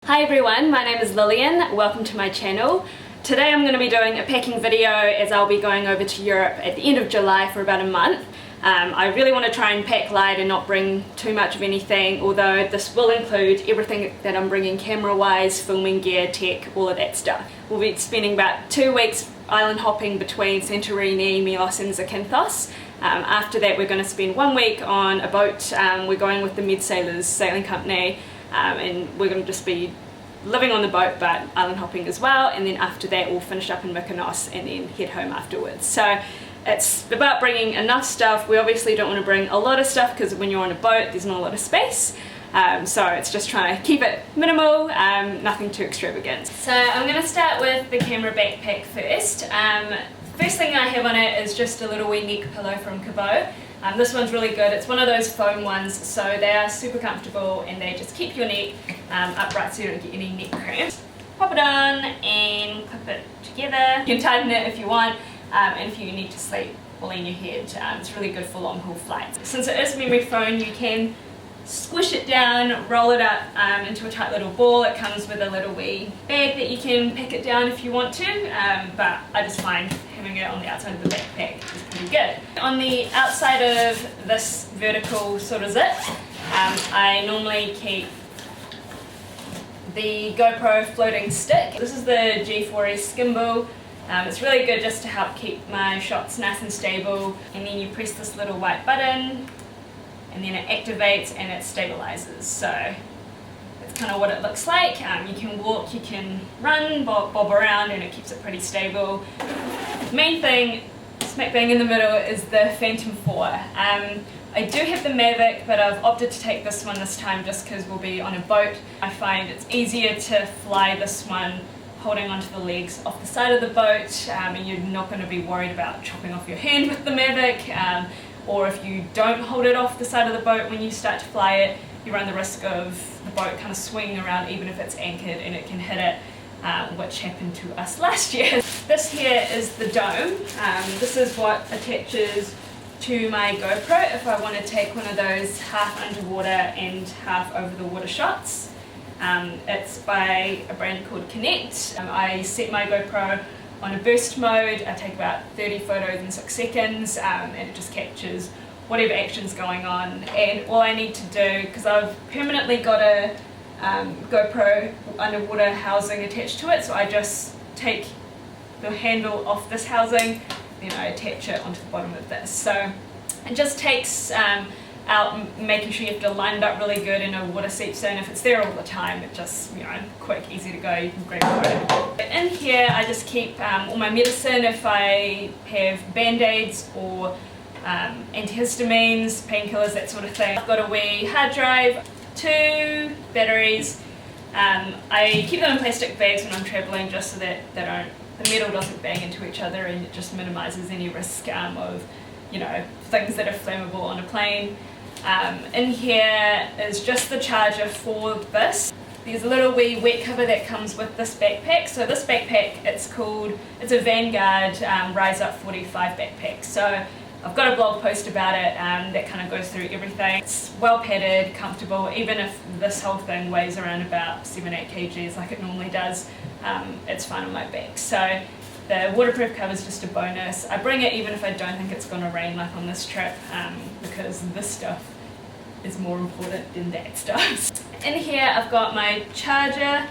Hi everyone, my name is Lillian. Welcome to my channel. Today I'm going to be doing a packing video as I'll be going over to Europe at the end of July for about a month. I really want to try and pack light and not bring too much of anything, although this will include everything that I'm bringing camera wise, filming gear, tech, all of that stuff. We'll be spending about 2 weeks island hopping between Santorini, Milos and Zakynthos. After that we're going to spend 1 week on a boat. We're going with the MedSailors sailing company. And we're going to just be living on the boat but island hopping as well, and then after that we'll finish up in Mykonos and then head home afterwards. So it's about bringing enough stuff. We obviously don't want to bring a lot of stuff because when you're on a boat there's not a lot of space, so it's just trying to keep it minimal, nothing too extravagant. So I'm going to start with the camera backpack first. First thing I have on it is just a little wee neck pillow from Cabo. This one's really good. It's one of those foam ones, so they are super comfortable and they just keep your neck upright so you don't get any neck cramps. Pop it on and clip it together. You can tighten it if you want, and if you need to sleep or lean your head, it's really good for long haul flights. Since it is memory foam, you can squish it down, roll it up into a tight little ball. It comes with a little wee bag that you can pack it down if you want to, but I just find having it on the outside of the backpack is pretty good. On the outside of this vertical sort of zip, I normally keep the GoPro floating stick. This is the G4S gimbal. It's really good just to help keep my shots nice and stable, and then you press this little white button and then it activates and it stabilizes. So that's kind of what it looks like. You can walk, you can run, bob around, and it keeps it pretty stable. The main thing, smack bang in the middle, is the Phantom 4. I do have the Mavic, but I've opted to take this one this time just because we'll be on a boat. I find it's easier to fly this one holding onto the legs off the side of the boat, and you're not going to be worried about chopping off your hand with the Mavic. Or if you don't hold it off the side of the boat when you start to fly it, you run the risk of the boat kind of swinging around even if it's anchored and it can hit it, which happened to us last year. This here is the dome. This is what attaches to my GoPro if I want to take one of those half underwater and half over the water shots. It's by a brand called Connect. I set my GoPro on a burst mode. I take about 30 photos in 6 seconds, and it just captures whatever action's going on. And all I need to do, because I've permanently got a GoPro underwater housing attached to it, so I just take the handle off this housing, then I attach it onto the bottom of this. So it just takes out making sure you have to line it up really good in a water seep zone. If it's there all the time, it just, quick, easy to go, you can grab it. In here I just keep all my medicine if I have band-aids or antihistamines, painkillers, that sort of thing. I've got a wee hard drive, 2 batteries. I keep them in plastic bags when I'm travelling just so that the metal doesn't bang into each other, and it just minimises any risk of things that are flammable on a plane. In here is just the charger for this. There's a little wee wet cover that comes with this backpack. So this backpack, it's a Vanguard Rise Up 45 backpack. So I've got a blog post about it that kind of goes through everything. It's well padded, comfortable, even if this whole thing weighs around about 7-8 kgs like it normally does, it's fine on my back. So the waterproof cover is just a bonus. I bring it even if I don't think it's going to rain like on this trip, because this stuff is more important than that stuff. In here I've got my charger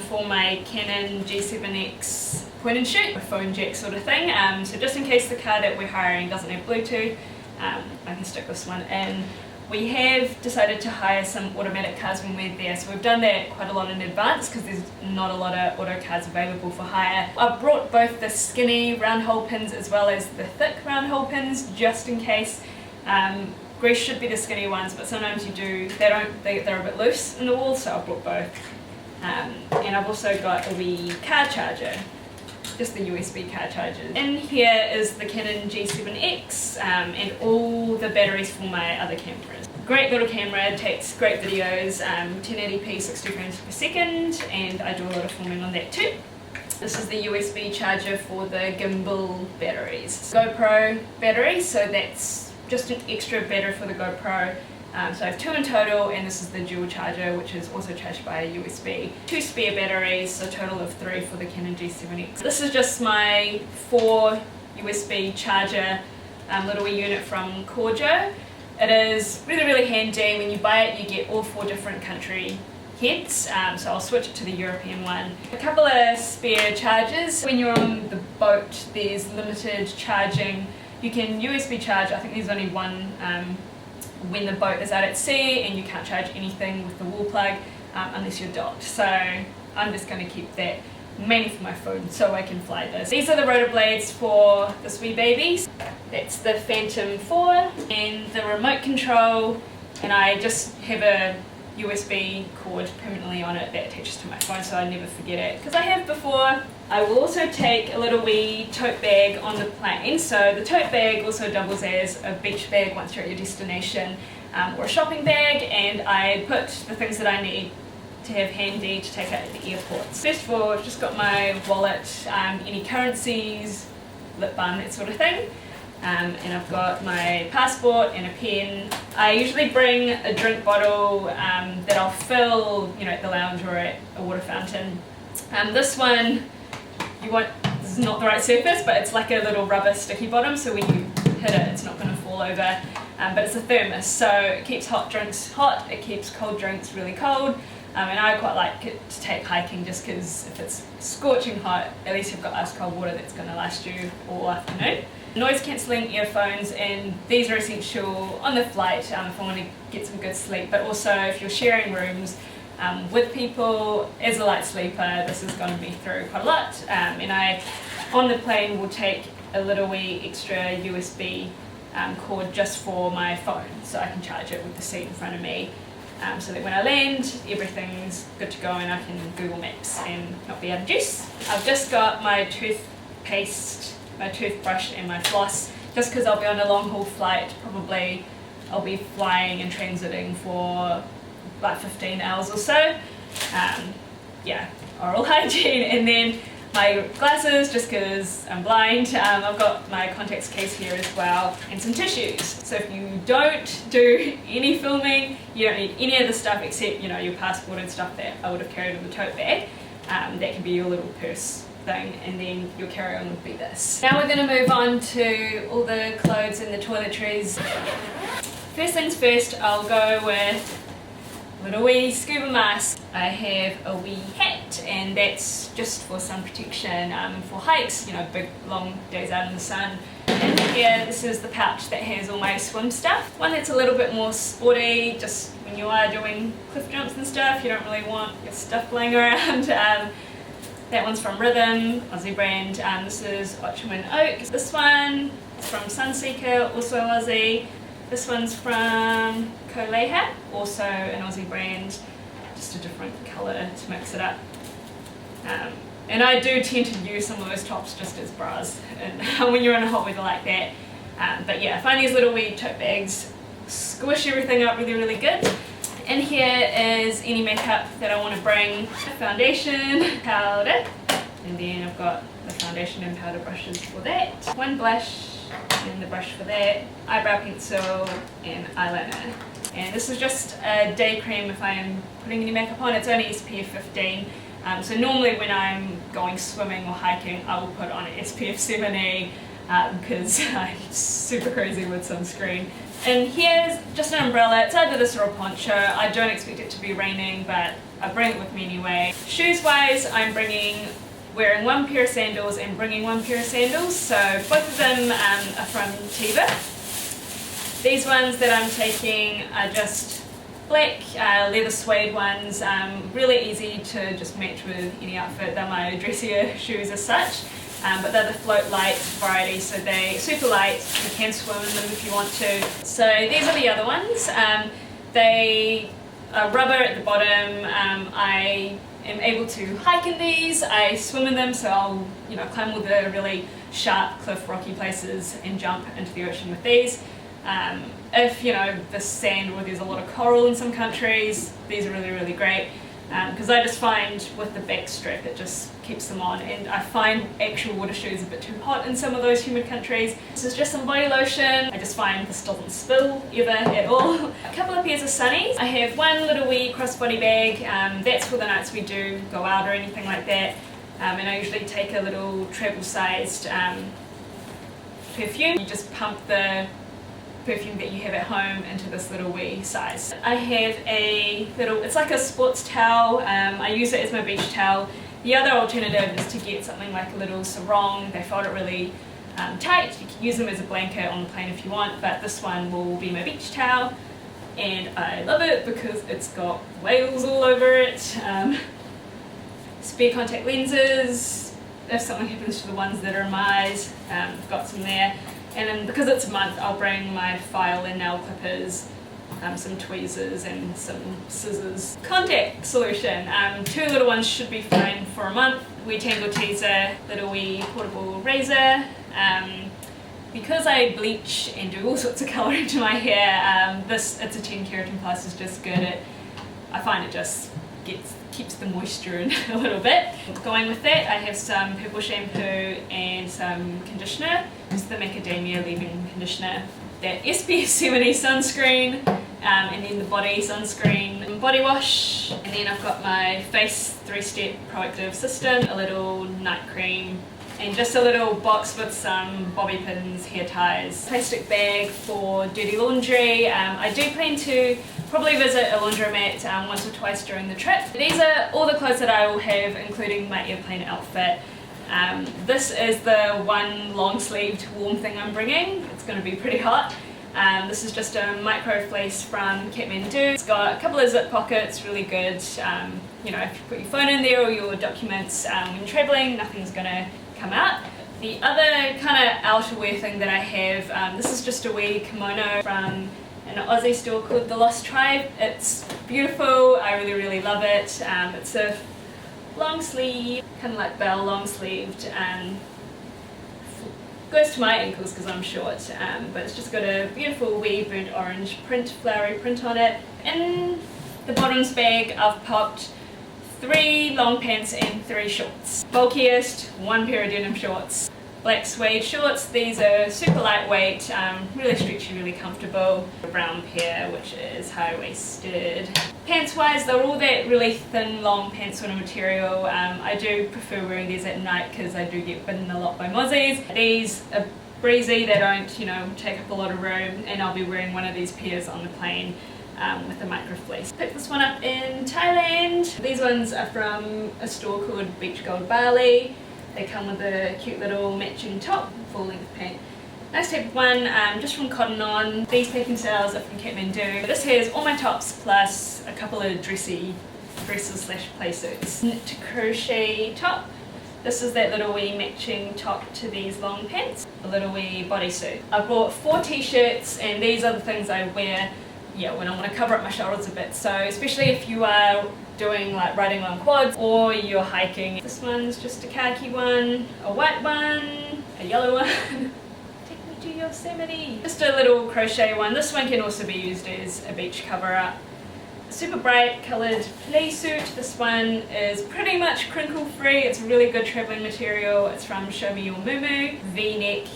for my Canon G7X point and shoot, a phone jack sort of thing. So just in case the car that we're hiring doesn't have Bluetooth, I can stick this one in. We have decided to hire some automatic cars when we're there, so we've done that quite a lot in advance because there's not a lot of auto cars available for hire. I've brought both the skinny round hole pins as well as the thick round hole pins just in case. Grease should be the skinny ones, but sometimes they're a bit loose in the wall, so I've brought both. And I've also got a wee car charger, just the USB car chargers. In here is the Canon G7X and all the batteries for my other cameras. Great little camera, takes great videos, 1080p 60 frames per second, and I do a lot of filming on that too. This is the USB charger for the gimbal batteries. GoPro battery, so that's just an extra battery for the GoPro. So I have 2 in total, and this is the dual charger, which is also charged by a USB. 2 spare batteries, so a total of 3 for the Canon G7X. This is just my 4 USB charger little wee unit from Corjo. It is really handy. When you buy it, you get all 4 different country heads, so I'll switch it to the European one. A couple of spare chargers. When you're on the boat, there's limited charging. You can USB charge, I think there's only one when the boat is out at sea, and you can't charge anything with the wall plug unless you're docked. So I'm just going to keep that mainly for my phone so I can fly this. These are the rotor blades for this wee baby. That's the Phantom 4 and the remote control, and I just have a USB cord permanently on it that attaches to my phone so I never forget it, because I have before. I will also take a little wee tote bag on the plane, so the tote bag also doubles as a beach bag once you're at your destination, or a shopping bag, and I put the things that I need to have handy to take out at the airports. First of all, I've just got my wallet, any currencies, lip balm, that sort of thing. And I've got my passport and a pen. I usually bring a drink bottle that I'll fill, at the lounge or at a water fountain. This one, this is not the right surface, but it's like a little rubber sticky bottom, so when you hit it, it's not going to fall over. But it's a thermos, so it keeps hot drinks hot, it keeps cold drinks really cold. And I quite like it to take hiking, just because if it's scorching hot, at least you've got ice cold water that's going to last you all afternoon. Noise cancelling earphones, and these are essential on the flight if I want to get some good sleep, but also if you're sharing rooms with people. As a light sleeper, this is going to be through quite a lot, and I on the plane will take a little wee extra USB cord just for my phone, so I can charge it with the seat in front of me, so that when I land everything's good to go and I can Google Maps and not be out of juice. I've just got my toothpaste, my toothbrush and my floss, just because I'll be on a long haul flight. Probably I'll be flying and transiting for like 15 hours or so. Yeah, oral hygiene. And then my glasses, just because I'm blind. I've got my contacts case here as well, and some tissues. So if you don't do any filming, you don't need any of the stuff except your passport and stuff that I would have carried in the tote bag. That can be your little purse thing, and then your carry-on would be this. Now we're going to move on to all the clothes and the toiletries. First things first, I'll go with a little wee scuba mask. I have a wee hat, and that's just for sun protection, for hikes, big long days out in the sun. And here, this is the pouch that has all my swim stuff. One that's a little bit more sporty, just when you are doing cliff jumps and stuff, you don't really want your stuff flying around. That one's from Rhythm, Aussie brand. This is Otchman Oak. This one is from Sunseeker, also Aussie. This one's from Koleha, also an Aussie brand, just a different colour to mix it up. And I do tend to use some of those tops just as bras and when you're in a hot weather like that. But yeah, I find these little wee tote bags squish everything up really good. In here is any makeup that I want to bring. Foundation, powder, and then I've got the foundation and powder brushes for that. One blush and the brush for that. Eyebrow pencil and eyeliner. And this is just a day cream if I'm putting any makeup on. It's only SPF 15. So normally when I'm going swimming or hiking, I will put on SPF 7E because I'm super crazy with sunscreen. And here's just an umbrella. It's either this or a poncho. I don't expect it to be raining, but I bring it with me anyway. Shoes wise, I'm wearing one pair of sandals and bringing one pair of sandals. So both of them are from Tiva. These ones that I'm taking are just black leather suede ones, really easy to just match with any outfit. They're my dressier shoes as such. But they're the float light variety, so they're super light. You can swim in them if you want to. So these are the other ones. They are rubber at the bottom. I am able to hike in these. I swim in them, so I'll climb all the really sharp cliff rocky places and jump into the ocean with these. If the sand, or there's a lot of coral in some countries, these are really great. because I just find with the back strap it just keeps them on, and I find actual water shoes a bit too hot in some of those humid countries. This is just some body lotion. I just find this doesn't spill ever at all. A couple of pairs of sunnies. I have one little wee crossbody bag, that's for the nights we do go out or anything like that, and I usually take a little travel sized perfume. You just pump the perfume that you have at home into this little wee size. I have a little, it's like a sports towel. I use it as my beach towel. The other alternative is to get something like a little sarong. They fold it really tight. You can use them as a blanket on the plane if you want, but this one will be my beach towel, and I love it because it's got whales all over it. Spare contact lenses, if something happens to the ones that are in my eyes, I've got some there. And then because it's a month, I'll bring my file and nail clippers, some tweezers and some scissors. Contact solution, 2 little ones should be fine for a month. Wee tangle teaser, little wee portable razor. Because I bleach and do all sorts of colouring to my hair, it's a 10 keratin plus is just good. I find it just keeps the moisture in a little bit. Going with that, I have some purple shampoo and some conditioner. This is the macadamia leave-in conditioner. That SPF 70 sunscreen, and then the body sunscreen, body wash, and then I've got my face 3-step proactive system, a little night cream, and just a little box with some bobby pins, hair ties, plastic bag for dirty laundry. I do plan to probably visit a laundromat once or twice during the trip. These are all the clothes that I will have, including my airplane outfit. This is the one long-sleeved warm thing I'm bringing. It's going to be pretty hot. This is just a micro fleece from Kathmandu. It's got a couple of zip pockets, really good. You know, if you put your phone in there or your documents when you're travelling, nothing's going to come out. The other kind of outerwear thing that I have, this is just a wee kimono from an Aussie store called The Lost Tribe. It's beautiful, I really love it. It's a long sleeve, kind of like bell, long sleeved, goes to my ankles because I'm short, but it's just got a beautiful wee burnt orange print, flowery print on it. In the bottoms bag I've popped 3 long pants and 3 shorts. Bulkiest, 1 pair of denim shorts. Black suede shorts, these are super lightweight, really stretchy, really comfortable. A brown pair which is high-waisted. Pants wise, they're all that really thin long pants sort of material. I do prefer wearing these at night because I do get bitten a lot by mozzies. These are breezy, they don't, you know, take up a lot of room, and I'll be wearing one of these pairs on the plane with a micro fleece. Picked this one up in Thailand. These ones are from a store called Beach Gold Bali. They come with a cute little matching top, full length pant. Nice type of one, just from Cotton On. These packing styles are from Kathmandu. This has all my tops plus a couple of dresses slash play suits. Knit crochet top. This is that little wee matching top to these long pants. A little wee bodysuit. I bought 4 t-shirts, and these are the things I wear when I want to cover up my shoulders a bit. So especially if you are doing like riding on quads or you're hiking. This one's just a khaki one, a white one, a yellow one. Take me to Yosemite. Just a little crochet one. This one can also be used as a beach cover up. Super bright coloured play suit. This one is pretty much crinkle free. It's really good travelling material. It's from Show Me Your Mumu. V-neck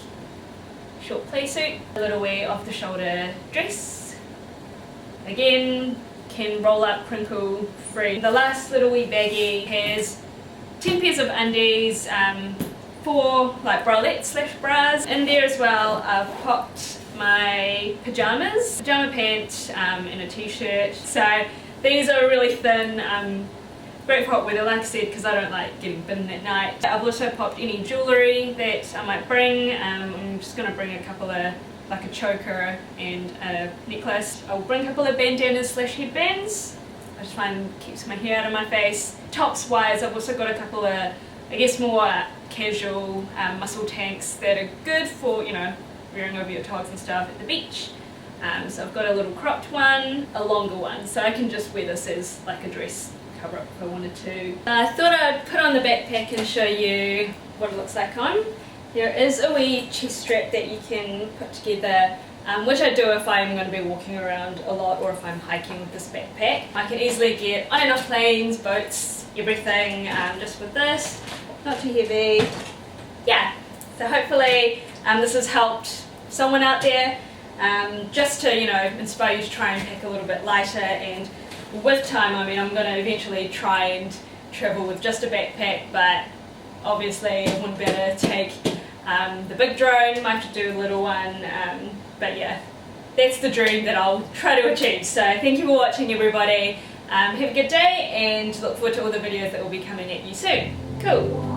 short play suit. A little wee off the shoulder dress. Again, can roll up crinkle free. The last little wee baggie has 10 pairs of undies, 4 like bralettes slash bras. In there as well I've popped my pajama pant and a t-shirt. So these are really thin, great for hot weather like I said, because I don't like getting bitten at night. I've also popped any jewellery that I might bring. I'm just going to bring a couple of, like a choker and a necklace. I'll bring a couple of bandanas slash headbands. I just find it keeps my hair out of my face. Tops wise, I've also got a couple of, I guess, more casual muscle tanks that are good for, you know, wearing over your togs and stuff at the beach. So I've got a little cropped one, a longer one, so I can just wear this as like a dress cover up if I wanted to. I thought I'd put on the backpack and show you what it looks like on. There is a wee chest strap that you can put together which I do if I'm going to be walking around a lot or if I'm hiking with this backpack. I can easily get on and off planes, boats, everything just with this. Not too heavy. Yeah, so hopefully this has helped someone out there just to, you know, inspire you to try and pack a little bit lighter, and with time, I mean, I'm going to eventually try and travel with just a backpack, but obviously I wouldn't be able to take the big drone, might have to do a little one, but yeah, that's the dream that I'll try to achieve. So thank you for watching, everybody. Have a good day and look forward to all the videos that will be coming at you soon. Cool.